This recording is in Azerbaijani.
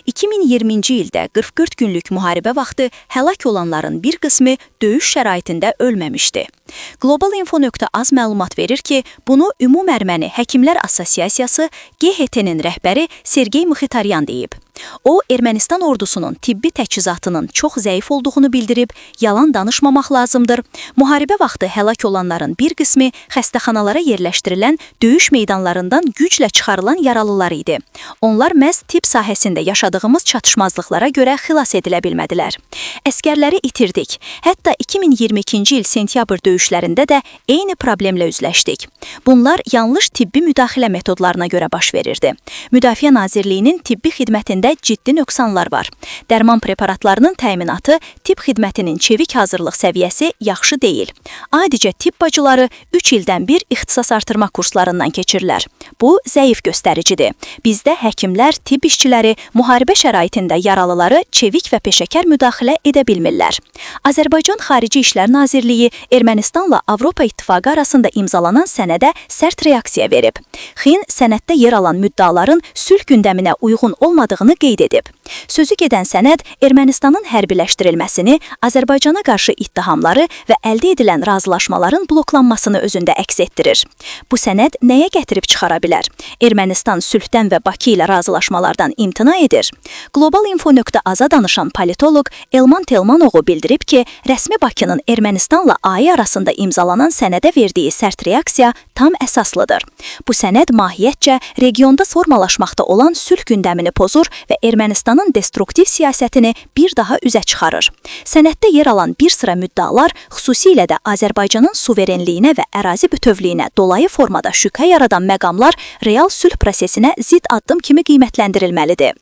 2020-ci ildə 44 günlük müharibə vaxtı həlak olanların bir qismi döyüş şəraitində ölməmişdi. Globalinfo.az məlumat verir ki, bunu Ümumərməni Həkimlər Assosiasiyası GHT-nin rəhbəri Sergey Mxitaryan deyib. O, Ermənistan ordusunun tibbi təchizatının çox zəif olduğunu bildirib, yalan danışmamaq lazımdır. Müharibə vaxtı həlak olanların bir qismi xəstəxanalara yerləşdirilən döyüş meydanlarından güclə çıxarılan yaralılar idi. Onlar məhz tibb sahəsində yaşadığımız çatışmazlıqlara görə xilas edilə bilmədilər. Əskərləri itirdik. Hətta 2022-ci il sentyabr döyüşlərində də eyni problemlə üzləşdik. Bunlar yanlış tibbi müdaxilə metodlarına görə baş verirdi. Müdafiə Nazirliyinin tibbi xidmətində ciddi nöqsanlar var. Dərman preparatlarının təminatı, tibb xidmətinin çevik hazırlıq səviyyəsi yaxşı deyil. Adicə tibb bacıları 3 ildən bir ixtisas artırma kurslarından keçirlər. Bu, zəif göstəricidir. Bizdə həkimlər, tibb işçiləri müharibə şəraitində yaralıları çevik və peşəkar müdaxilə edə bilmirlər. Azərbaycan Xarici İşlər Nazirliyi Ermənistanla Avropa İttifaqı arasında imzalanan sənədə sərt reaksiya verib. XİN sənəddə yer alan müddaların sülh gündəminə uyğun olmadığını qeyd edib. Sözü gedən sənəd Ermənistanın hərbiləşdirilməsini, Azərbaycana qarşı ittihamları və əldə edilən razılaşmaların bloklanmasını özündə əks etdirir. Bu sənəd nəyə gətirib çıxara bilər? Ermənistan sülhdən və Bakı ilə razılaşmalardan imtina edir. Globalinfo.az-a danışan politoloq Elman Telmanoğlu bildirib ki, rəsmi Bakının Ermənistanla AI arasında imzalanan sənədə verdiyi sərt reaksiya tam əsaslıdır. Bu sənəd mahiyyətcə regionda formalaşmaqda olan sülh gündəmini pozur və Ermənistanın destruktiv siyasətini bir daha üzə çıxarır. Sənəddə yer alan bir sıra müddalar, xüsusilə də Azərbaycanın suverenliyinə və ərazi bütövlüyünə dolayı formada şübhə yaradan məqamlar real sülh prosesinə zid addım kimi qiymətləndirilməlidir.